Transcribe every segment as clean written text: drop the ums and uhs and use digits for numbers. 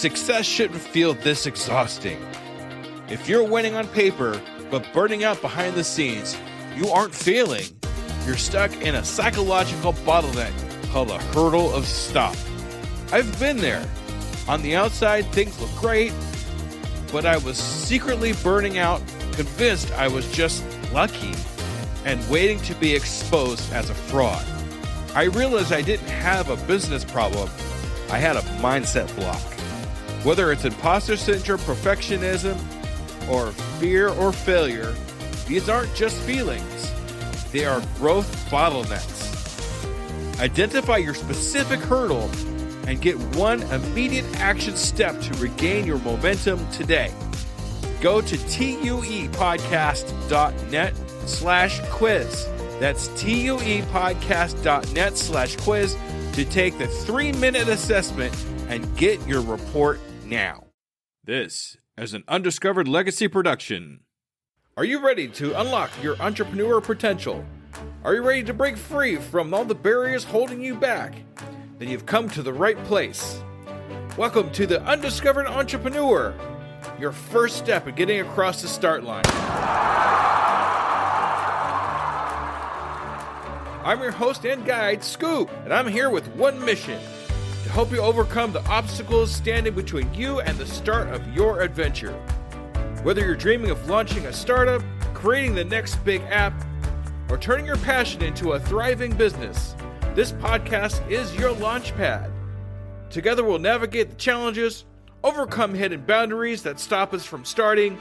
Success shouldn't feel this exhausting. If you're winning on paper, but burning out behind the scenes, you aren't failing. You're stuck in a psychological bottleneck called a hurdle of stop. I've been there. On the outside, things look great, but I was secretly burning out, convinced I was just lucky, and waiting to be exposed as a fraud. I realized I didn't have a business problem. I had a mindset block. Whether it's imposter syndrome, perfectionism, or fear or failure, these aren't just feelings. They are growth bottlenecks. Identify your specific hurdle and get one immediate action step to regain your momentum today. Go to tuepodcast.net/quiz. That's tuepodcast.net/quiz to take the 3-minute assessment and get your report now. This is an Undiscovered Legacy production. Are you ready to unlock your entrepreneur potential? Are you ready to break free from all the barriers holding you back? Then you've come to the right place. Welcome to the Undiscovered Entrepreneur, your first step in getting across the start line. I'm your host and guide, Scoop, and I'm here with one mission: to help you overcome the obstacles standing between you and the start of your adventure. Whether you're dreaming of launching a startup, creating the next big app, or turning your passion into a thriving business, this podcast is your launch pad. Together we'll navigate the challenges, overcome hidden boundaries that stop us from starting,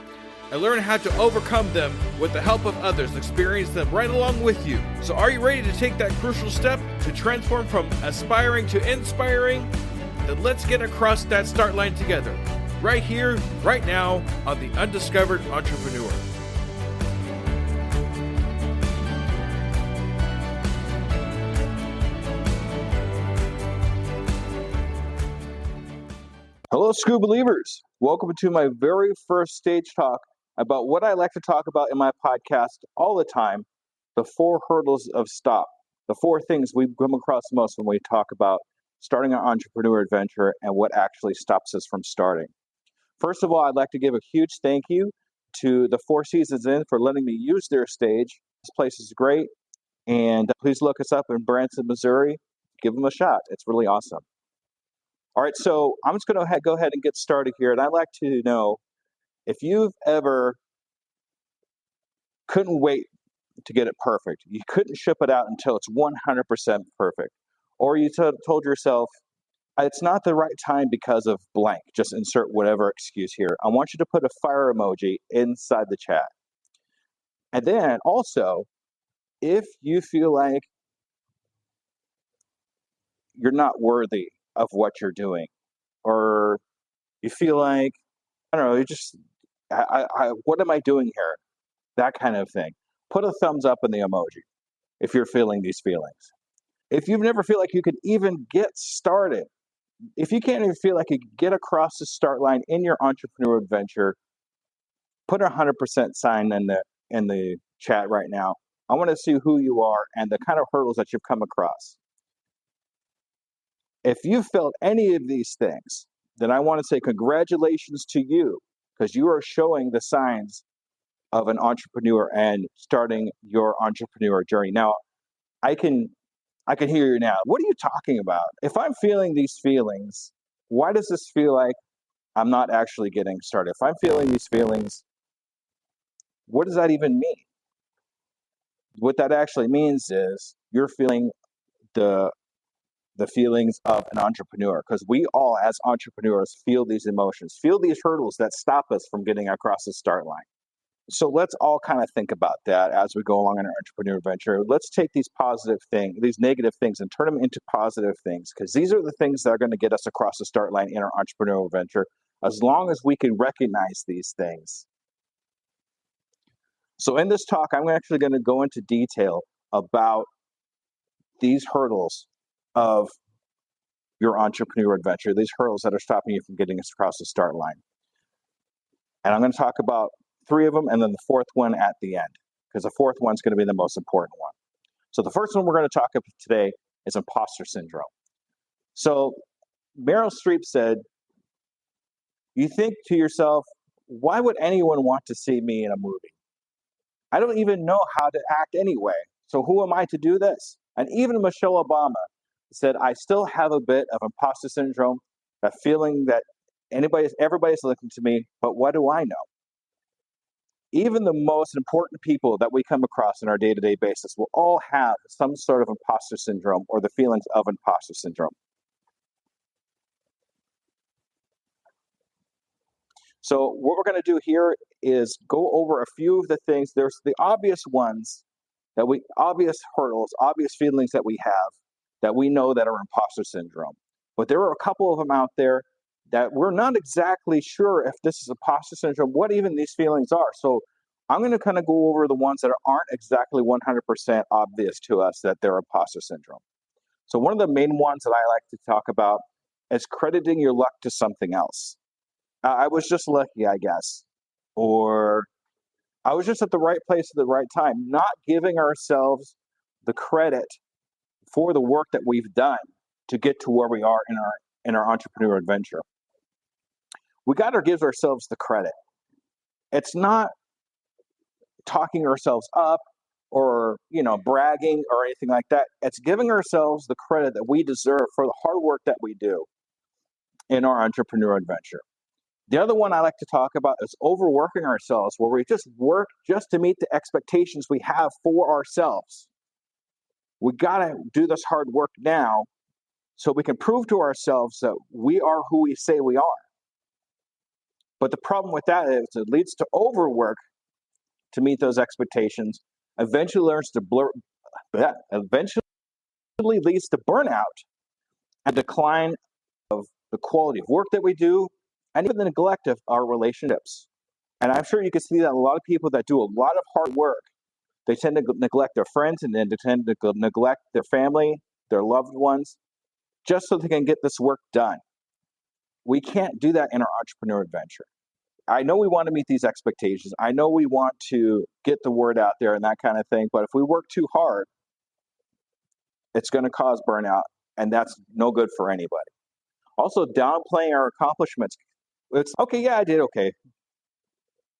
and learn how to overcome them with the help of others, experience them right along with you. So are you ready to take that crucial step to transform from aspiring to inspiring? Then let's get across that start line together, right here, right now, on the Undiscovered Entrepreneur. Hello, Scoop Believers. Welcome to my very first stage talk about what I like to talk about in my podcast all the time, the 4 hurdles of stop, the 4 things we come across most when we talk about starting an entrepreneur adventure and what actually stops us from starting. First of all, I'd like to give a huge thank you to the 4 Seasons Inn for letting me use their stage. This place is great, and please look us up in Branson, Missouri. Give them a shot. It's really awesome. All right, so I'm just going to go ahead and get started here, and I'd like to know if you've ever couldn't wait to get it perfect. You couldn't ship it out until it's 100% perfect. Or you told yourself, it's not the right time because of blank. Just insert whatever excuse here. I want you to put a fire emoji inside the chat. And then also, if you feel like you're not worthy of what you're doing, or you feel like, I don't know, you just, what am I doing here? That kind of thing. Put a thumbs up in the emoji if you're feeling these feelings. If you never feel like you could even get started, if you can't even feel like you can get across the start line in your entrepreneur adventure, put a 100% sign in the chat right now. I want to see who you are and the kind of hurdles that you've come across. If you've felt any of these things, then I want to say congratulations to you, because you are showing the signs of an entrepreneur and starting your entrepreneur journey. Now, I can hear you now. What are you talking about? If I'm feeling these feelings, why does this feel like I'm not actually getting started? If I'm feeling these feelings, what does that even mean? What that actually means is you're feeling the feelings of an entrepreneur, because we all as entrepreneurs feel these emotions, feel these hurdles that stop us from getting across the start line. So let's all kind of think about that as we go along in our entrepreneur adventure. Let's take these positive things, these negative things, and turn them into positive things, because these are the things that are going to get us across the start line in our entrepreneurial adventure, as long as we can recognize these things. So in this talk, I'm actually going to go into detail about these hurdles of your entrepreneur adventure, these hurdles that are stopping you from getting us across the start line. And I'm going to talk about 3 of them, and then the 4th one at the end, because the 4th one's going to be the most important one. So the first one we're going to talk about today is imposter syndrome. So Meryl Streep said, You think to yourself, why would anyone want to see me in a movie? I don't even know how to act anyway. So who am I to do this? And even Michelle Obama said, I still have a bit of imposter syndrome, that feeling that everybody's looking to me, but what do I know? Even the most important people that we come across on our day-to-day basis will all have some sort of imposter syndrome or the feelings of imposter syndrome. So what we're going to do here is go over a few of the things. There's the obvious ones obvious hurdles, obvious feelings that we have that we know that are imposter syndrome. But there are a couple of them out there that we're not exactly sure if this is imposter syndrome, what even these feelings are. So I'm going to kind of go over the ones that aren't exactly 100% obvious to us that they're imposter syndrome. So one of the main ones that I like to talk about is crediting your luck to something else. I was just lucky, I guess. Or I was just at the right place at the right time, not giving ourselves the credit for the work that we've done to get to where we are in our entrepreneurial adventure. We got to give ourselves the credit. It's not talking ourselves up or, bragging or anything like that. It's giving ourselves the credit that we deserve for the hard work that we do in our entrepreneurial adventure. The other one I like to talk about is overworking ourselves, where we just work just to meet the expectations we have for ourselves. We got to do this hard work now so we can prove to ourselves that we are who we say we are. But the problem with that is it leads to overwork to meet those expectations, eventually leads to burnout and decline of the quality of work that we do, and even the neglect of our relationships. And I'm sure you can see that a lot of people that do a lot of hard work, they tend to neglect their friends and then they tend to neglect their family, their loved ones, just so they can get this work done. We can't do that in our entrepreneur adventure. I know we want to meet these expectations. I know we want to get the word out there and that kind of thing. But if we work too hard, it's going to cause burnout, and that's no good for anybody. Also, downplaying our accomplishments. It's okay, yeah, I did okay.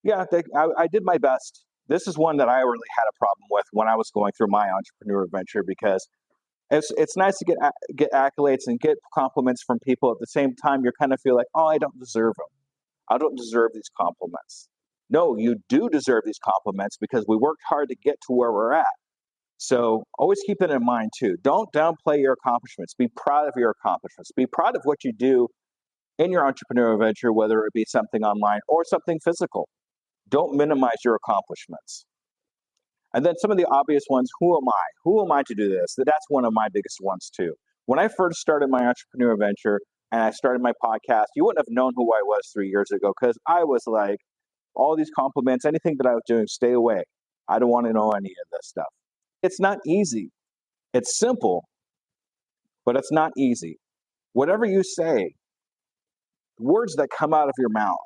Yeah, I did my best. This is one that I really had a problem with when I was going through my entrepreneur adventure, because it's nice to get accolades and get compliments from people. At the same time, you kind of feel like, oh, I don't deserve them. I don't deserve these compliments. No, you do deserve these compliments because we worked hard to get to where we're at. So always keep it in mind too. Don't downplay your accomplishments. Be proud of your accomplishments. Be proud of what you do in your entrepreneurial venture, whether it be something online or something physical. Don't minimize your accomplishments. And then some of the obvious ones, who am I? Who am I to do this? That's one of my biggest ones too. When I first started my entrepreneurial venture and I started my podcast, you wouldn't have known who I was 3 years ago, because I was like, all these compliments, anything that I was doing, stay away. I don't want to know any of this stuff. It's not easy. It's simple, but it's not easy. Whatever you say, words that come out of your mouth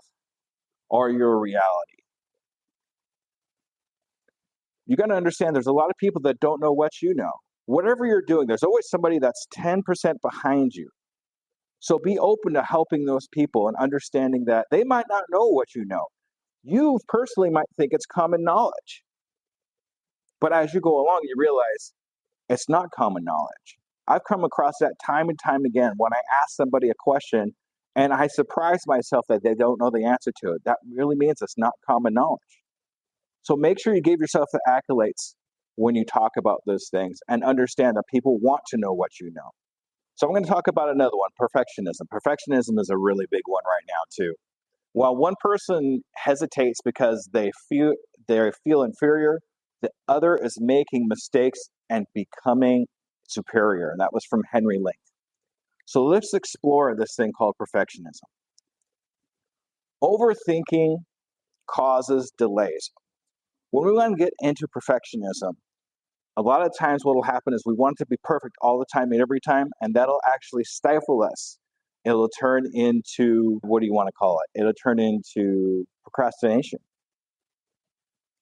are your reality. You got to understand there's a lot of people that don't know what you know. Whatever you're doing, there's always somebody that's 10% behind you. So be open to helping those people and understanding that they might not know what you know. You personally might think it's common knowledge. But as you go along, you realize it's not common knowledge. I've come across that time and time again when I ask somebody a question and I surprise myself that they don't know the answer to it. That really means it's not common knowledge. So make sure you give yourself the accolades when you talk about those things and understand that people want to know what you know. So I'm going to talk about another one, perfectionism. Perfectionism is a really big one right now too. While one person hesitates because they feel inferior, the other is making mistakes and becoming superior. And that was from Henry Link. So let's explore this thing called perfectionism. Overthinking causes delays. When we want to get into perfectionism, a lot of times what will happen is we want it to be perfect all the time and every time, and that'll actually stifle us. It'll turn into, what do you want to call it? It'll turn into procrastination.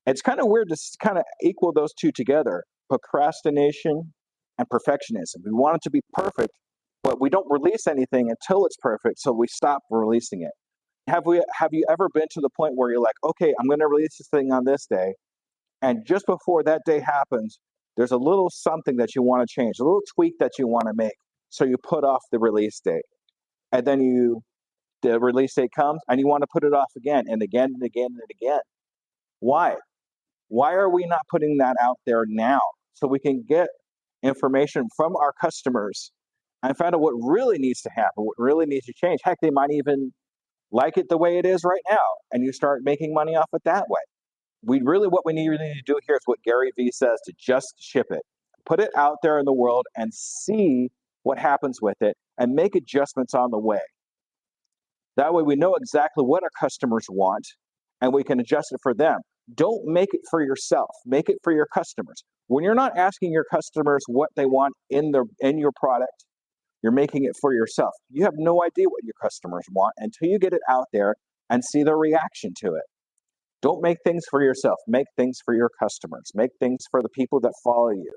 It's kind of weird to kind of equal those two together, procrastination and perfectionism. We want it to be perfect, but we don't release anything until it's perfect, so we stop releasing it. Have you ever been to the point where you're like, okay, I'm going to release this thing on this day, and just before that day happens, there's a little something that you want to change, a little tweak that you want to make, so you put off the release date, and then the release date comes, and you want to put it off again and again and again and again. Why? Why are we not putting that out there now so we can get information from our customers and find out what really needs to happen, what really needs to change? Heck, they might even like it the way it is right now, and you start making money off it that way. What we really need to do here is what Gary Vee says, to just ship it. Put it out there in the world and see what happens with it and make adjustments on the way. That way we know exactly what our customers want and we can adjust it for them. Don't make it for yourself. Make it for your customers. When you're not asking your customers what they want in your product, you're making it for yourself. You have no idea what your customers want until you get it out there and see their reaction to it. Don't make things for yourself. Make things for your customers. Make things for the people that follow you.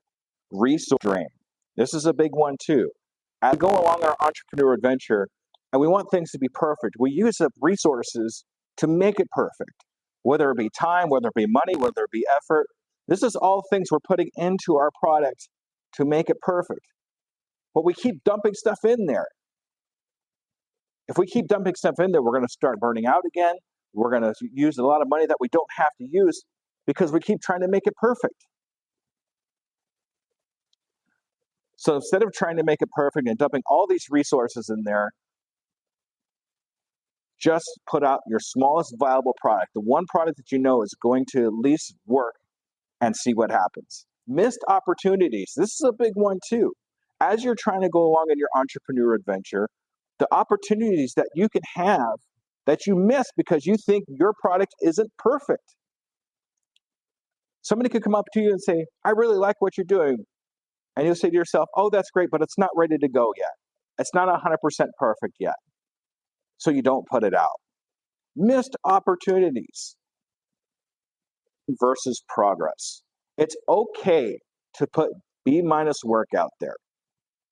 Resource drain. This is a big one too. As we go along our entrepreneur adventure and we want things to be perfect, we use up resources to make it perfect, whether it be time, whether it be money, whether it be effort. This is all things we're putting into our product to make it perfect. But we keep dumping stuff in there. If we keep dumping stuff in there, we're going to start burning out again. We're going to use a lot of money that we don't have to use because we keep trying to make it perfect. So instead of trying to make it perfect and dumping all these resources in there, just put out your smallest viable product, the one product that you know is going to at least work, and see what happens. Missed opportunities. This is a big one too. As you're trying to go along in your entrepreneur adventure, the opportunities that you can have that you miss because you think your product isn't perfect. Somebody could come up to you and say, I really like what you're doing. And you'll say to yourself, oh, that's great, but it's not ready to go yet. It's not 100% perfect yet. So you don't put it out. Missed opportunities versus progress. It's okay to put B- work out there.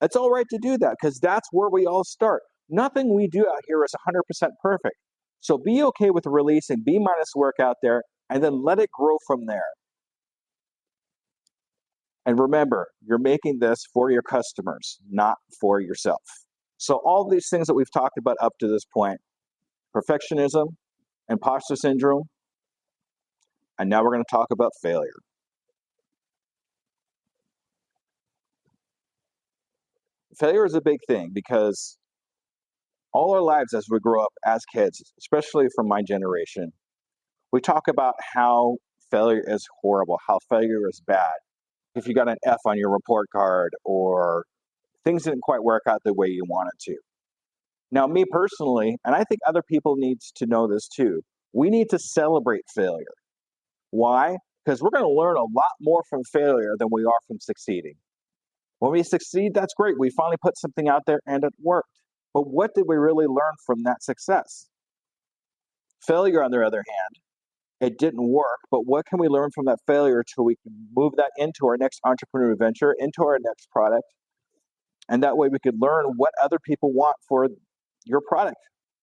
It's all right to do that because that's where we all start. Nothing we do out here is 100% perfect. So be okay with releasing B- work out there and then let it grow from there. And remember, you're making this for your customers, not for yourself. So all these things that we've talked about up to this point, perfectionism, imposter syndrome, and now we're going to talk about failure. Failure is a big thing because all our lives as we grow up as kids, especially from my generation, we talk about how failure is horrible, how failure is bad. If you got an F on your report card or things didn't quite work out the way you wanted to. Now, me personally, and I think other people need to know this too, we need to celebrate failure. Why? Because we're going to learn a lot more from failure than we are from succeeding. When we succeed, that's great. We finally put something out there and it worked. But what did we really learn from that success? Failure, on the other hand, it didn't work, but what can we learn from that failure till we can move that into our next entrepreneurial venture, into our next product? And that way we could learn what other people want for your product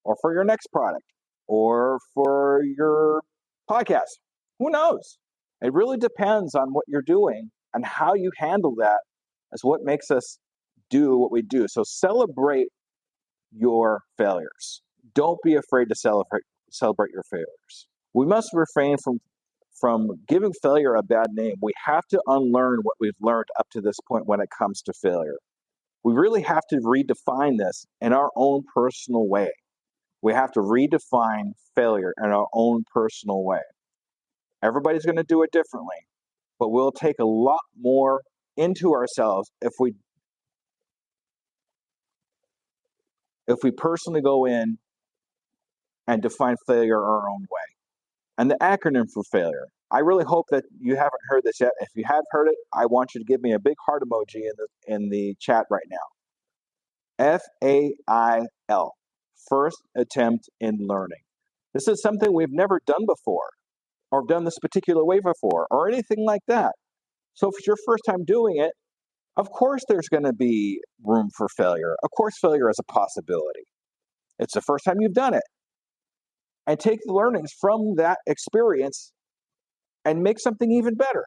or for your next product or for your podcast. Who knows? It really depends on what you're doing and how you handle that is what makes us do what we do. So celebrate your failures. Don't be afraid to celebrate your failures. We must refrain from giving failure a bad name. We have to unlearn what we've learned up to this point when it comes to failure. We really have to redefine this in our own personal way. We have to redefine failure in our own personal way. Everybody's going to do it differently, but we'll take a lot more into ourselves if we personally go in and define failure our own way. And the acronym for failure. I really hope that you haven't heard this yet. If you have heard it, I want you to give me a big heart emoji in the chat right now. FAIL. First attempt in learning. This is something we've never done before, or done this particular way before, or anything like that. So if it's your first time doing it, of course there's going to be room for failure. Of course failure is a possibility. It's the first time you've done it. and take the learnings from that experience and make something even better.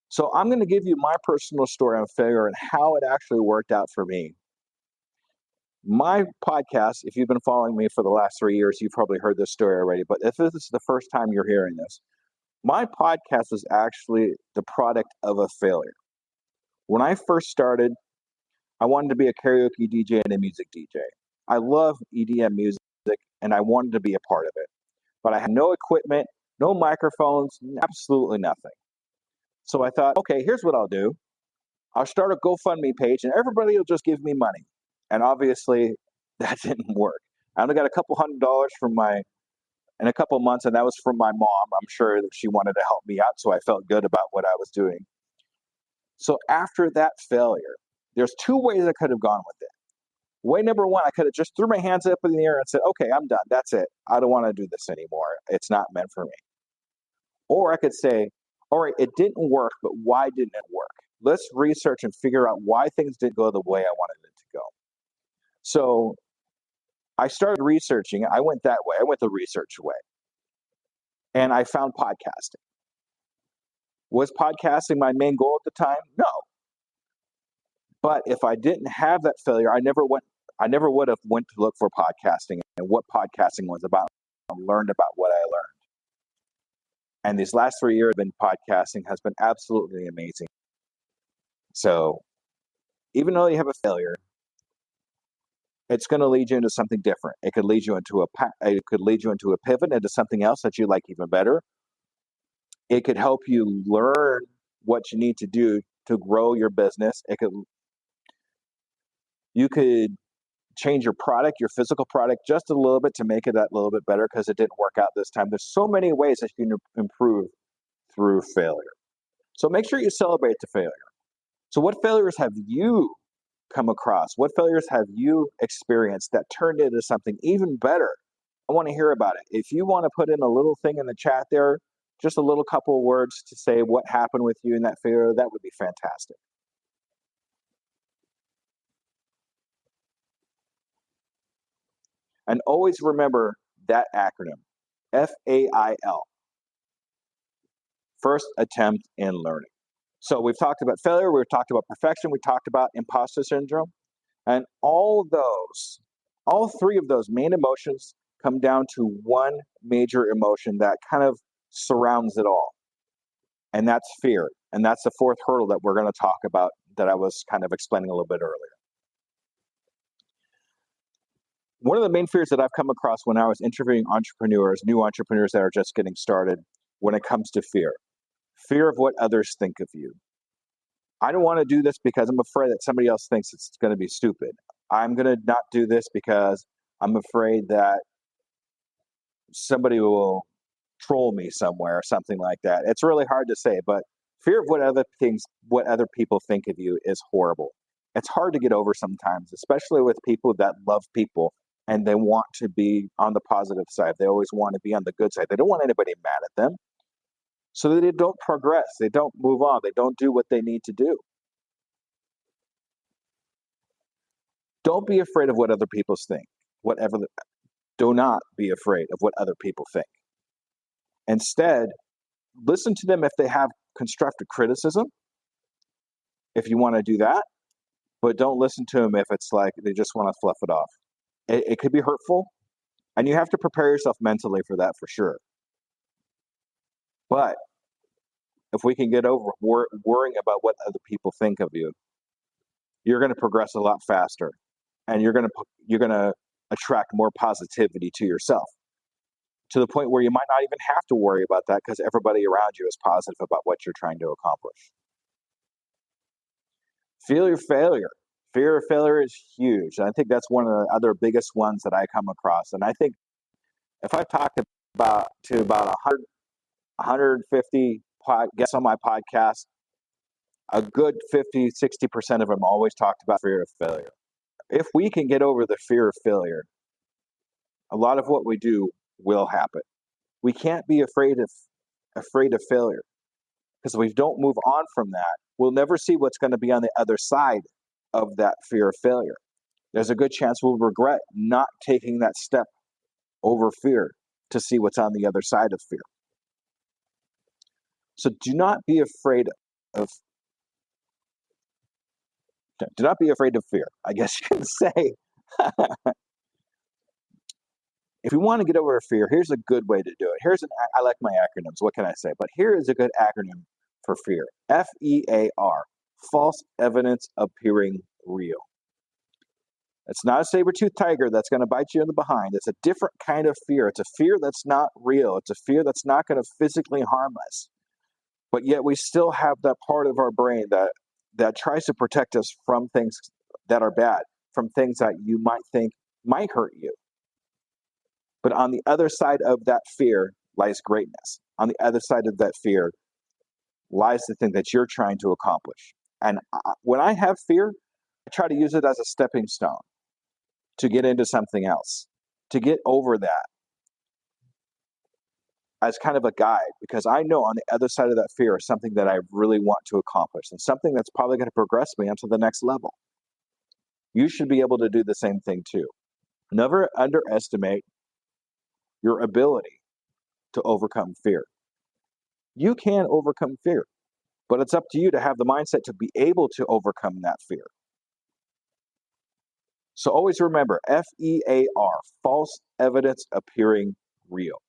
So I'm going to give you my personal story on failure and how it actually worked out for me. My podcast, if you've been following me for the last 3 years, you've probably heard this story already. But if this is the first time you're hearing this, my podcast was actually the product of a failure. When I first started, I wanted to be a karaoke DJ and a music DJ. I love EDM music and I wanted to be a part of it. But I had no equipment, no microphones, absolutely nothing. So I thought, okay, here's what I'll do. I'll start a GoFundMe page and everybody will just give me money. And obviously that didn't work. I only got a couple $100 in a couple months, and that was from my mom. I'm sure that she wanted to help me out, so I felt good about what I was doing. So after that failure, there's two ways I could have gone with it. Way number one, I could have just threw my hands up in the air and said, okay, I'm done. That's it. I don't want to do this anymore. It's not meant for me. Or I could say, all right, it didn't work, but why didn't it work? Let's research and figure out why things didn't go the way I wanted it to go. So I started researching. I went that way. I went the research way. And I found podcasting. Was podcasting my main goal at the time? No. But if I didn't have that failure, I never would have went to look for podcasting and what podcasting was about and learned about what I learned. And these last 3 years in podcasting has been absolutely amazing. So even though you have a failure, it's going to lead you into something different. It could lead you into a pivot into something else that you like even better. It could help you learn what you need to do to grow your business. You could change your product, your physical product, just a little bit to make it that little bit better because it didn't work out this time. There's so many ways that you can improve through failure. So make sure you celebrate the failure. So what failures have you come across? What failures have you experienced that turned into something even better? I want to hear about it. If you want to put in a little thing in the chat there, just a little couple of words to say what happened with you in that failure, that would be fantastic. And always remember that acronym, FAIL, first attempt in learning. So we've talked about failure, we've talked about perfection, we talked about imposter syndrome, and all three of those main emotions come down to one major emotion that kind of surrounds it all. And that's fear. And that's the fourth hurdle that we're going to talk about that I was kind of explaining a little bit earlier. One of the main fears that I've come across when I was interviewing new entrepreneurs that are just getting started, when it comes to fear of what others think of you. I don't want to do this because I'm afraid that somebody else thinks it's going to be stupid. I'm going to not do this because I'm afraid that somebody will troll me somewhere or something like that. It's really hard to say, but fear of what other people think of you is horrible. It's hard to get over sometimes, especially with people that love people and they want to be on the positive side. They always want to be on the good side. They don't want anybody mad at them. So that they don't progress, they don't move on, they don't do what they need to do. Don't be afraid of what other people think. Do not be afraid of what other people think. Instead, listen to them if they have constructive criticism, if you want to do that, but don't listen to them if it's like they just want to fluff it off. It could be hurtful, and you have to prepare yourself mentally for that for sure. But if we can get over worrying about what other people think of you, you're going to progress a lot faster, and you're going to attract more positivity to yourself, to the point where you might not even have to worry about that because everybody around you is positive about what you're trying to accomplish. Fear of failure is huge. And I think that's one of the other biggest ones that I come across. And I think if I talked about 150 guests on my podcast, a good 50, 60% of them always talked about fear of failure. If we can get over the fear of failure, a lot of what we do will happen. We can't be afraid of failure, because if we don't move on from that, we'll never see what's going to be on the other side of that fear of failure. There's a good chance we'll regret not taking that step over fear. to see what's on the other side of fear. So do not be afraid of fear, I guess you can say. If you want to get over fear, here's a good way to do it. I like my acronyms. What can I say? But here is a good acronym for fear. FEAR, false evidence appearing real. It's not a saber-toothed tiger that's going to bite you in the behind. It's a different kind of fear. It's a fear that's not real. It's a fear that's not going to physically harm us. But yet we still have that part of our brain that tries to protect us from things that are bad, from things that you might think might hurt you. But on the other side of that fear lies greatness. On the other side of that fear lies the thing that you're trying to accomplish. And when I have fear, I try to use it as a stepping stone to get into something else, to get over that as kind of a guide, because I know on the other side of that fear is something that I really want to accomplish and something that's probably going to progress me onto the next level. You should be able to do the same thing too. Never underestimate your ability to overcome fear. You can overcome fear, but it's up to you to have the mindset to be able to overcome that fear. So always remember, FEAR, false evidence appearing real.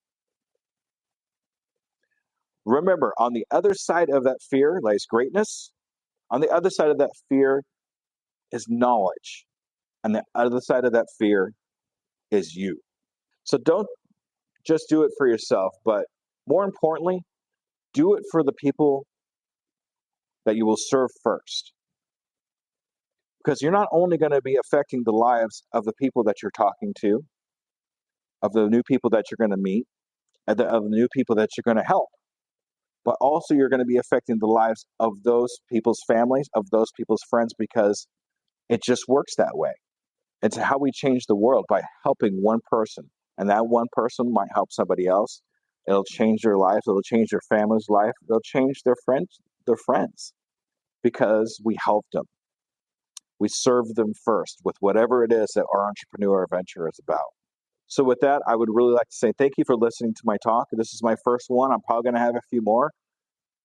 Remember, on the other side of that fear lies greatness. On the other side of that fear is knowledge. And the other side of that fear is you. So don't just do it for yourself, but more importantly, do it for the people that you will serve first. Because you're not only going to be affecting the lives of the people that you're talking to, of the new people that you're going to meet, of the new people that you're going to help, but also you're going to be affecting the lives of those people's families, of those people's friends, because it just works that way. It's how we change the world, by helping one person. And that one person might help somebody else. It'll change their life. It'll change their family's life. They'll change their friends, because we helped them. We serve them first with whatever it is that our entrepreneurial venture is about. So with that, I would really like to say thank you for listening to my talk. This is my first one. I'm probably going to have a few more.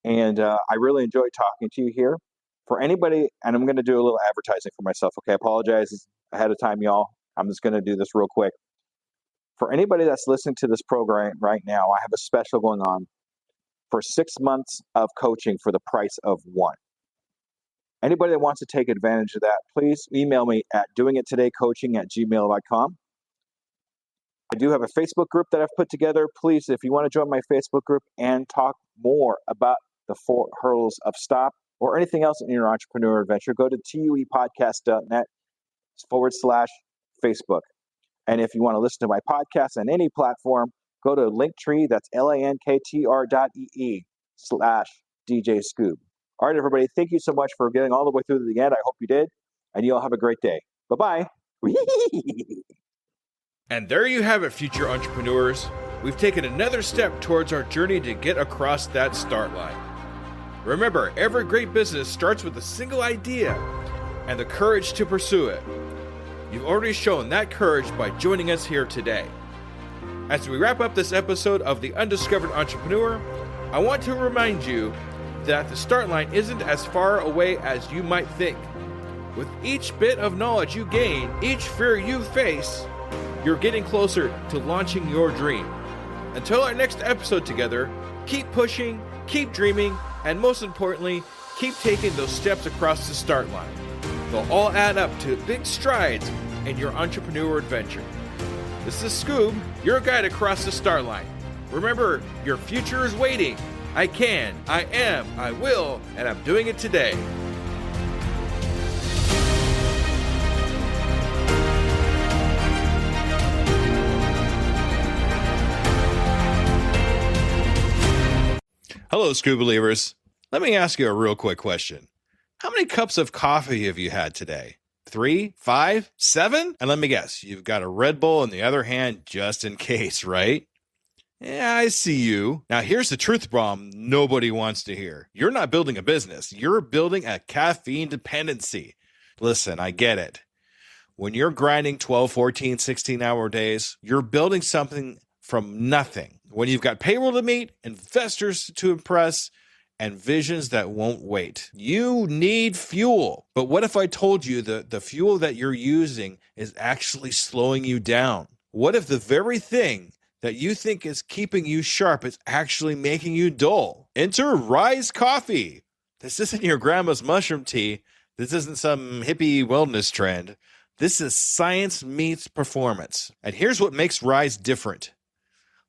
And I really enjoyed talking to you here. For anybody, and I'm going to do a little advertising for myself. Okay, I apologize ahead of time, y'all. I'm just going to do this real quick. For anybody that's listening to this program right now, I have a special going on for 6 months of coaching for the price of one. Anybody that wants to take advantage of that, please email me at doingitoodaycoaching@gmail.com. I do have a Facebook group that I've put together. Please, if you want to join my Facebook group and talk more about the 4 hurdles of stop or anything else in your entrepreneurial adventure, go to tuepodcast.net/Facebook. And if you want to listen to my podcast on any platform, go to Linktree, that's linktr.ee/DJ Scoob. All right, everybody, thank you so much for getting all the way through to the end. I hope you did, and you all have a great day. Bye-bye. And there you have it, future entrepreneurs. We've taken another step towards our journey to get across that start line. Remember, every great business starts with a single idea and the courage to pursue it. You've already shown that courage by joining us here today. As we wrap up this episode of the Undiscovered Entrepreneur, I want to remind you that the start line isn't as far away as you might think. With each bit of knowledge you gain, each fear you face, you're getting closer to launching your dream. Until our next episode together, keep pushing, keep dreaming, and most importantly, keep taking those steps across the start line. They'll all add up to big strides in your entrepreneurial adventure. This is Scoob, your guide across the start line. Remember, your future is waiting. I can, I am, I will, and I'm doing it today. Hello, Scoob believers. Let me ask you a real quick question. How many cups of coffee have you had today? 3, 5, 7? And let me guess, you've got a Red Bull in the other hand just in case, right? Yeah, I see you. Now, here's the truth bomb nobody wants to hear. You're not building a business. You're building a caffeine dependency. Listen, I get it. When you're grinding 12, 14, 16-hour days, you're building something from nothing when you've got payroll to meet, investors to impress, and visions that won't wait. You need fuel. But what if I told you that the fuel that you're using is actually slowing you down? What if the very thing that you think is keeping you sharp is actually making you dull? Enter Rise Coffee. This isn't your grandma's mushroom tea. This isn't some hippie wellness trend. This is science meets performance. And here's what makes Rise different.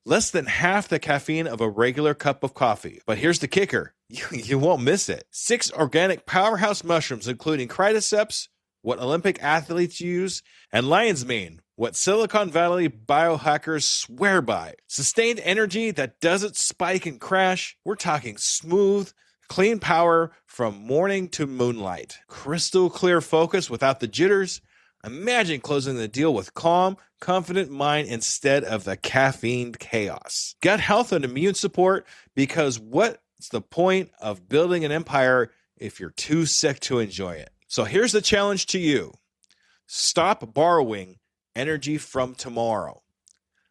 Less than half the caffeine of a regular cup of coffee. But here's the kicker. You won't miss it. 6 organic powerhouse mushrooms, including cordyceps, what Olympic athletes use, and lion's mane, what Silicon Valley biohackers swear by. Sustained energy that doesn't spike and crash. We're talking smooth, clean power from morning to moonlight. Crystal clear focus without the jitters. Imagine closing the deal with calm, confident mind instead of the caffeine chaos. Gut health and immune support, because what's the point of building an empire if you're too sick to enjoy it? So here's the challenge to you. Stop borrowing energy from tomorrow.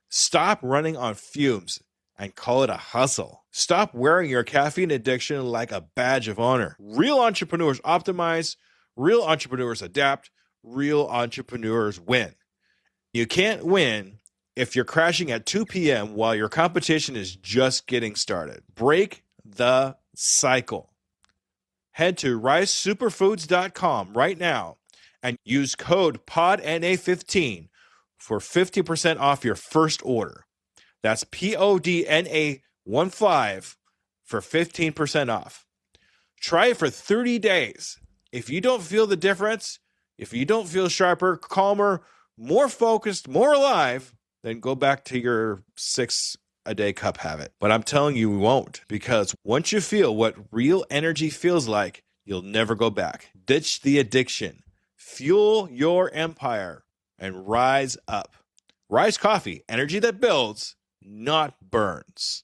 Stop running on fumes and call it a hustle. Stop wearing your caffeine addiction like a badge of honor. Real entrepreneurs optimize, real entrepreneurs adapt, real entrepreneurs win. You can't win if you're crashing at 2 p.m. while your competition is just getting started. Break the cycle. Head to risesuperfoods.com right now and use code PODNA15 for 50% off your first order. That's PODNA15 for 15% off. Try it for 30 days. If you don't feel the difference, if you don't feel sharper, calmer, more focused, more alive, then go back to your 6-a-day cup habit. But I'm telling you, we won't, because once you feel what real energy feels like, you'll never go back. Ditch the addiction, fuel your empire, and rise up. Rise Coffee, energy that builds, not burns.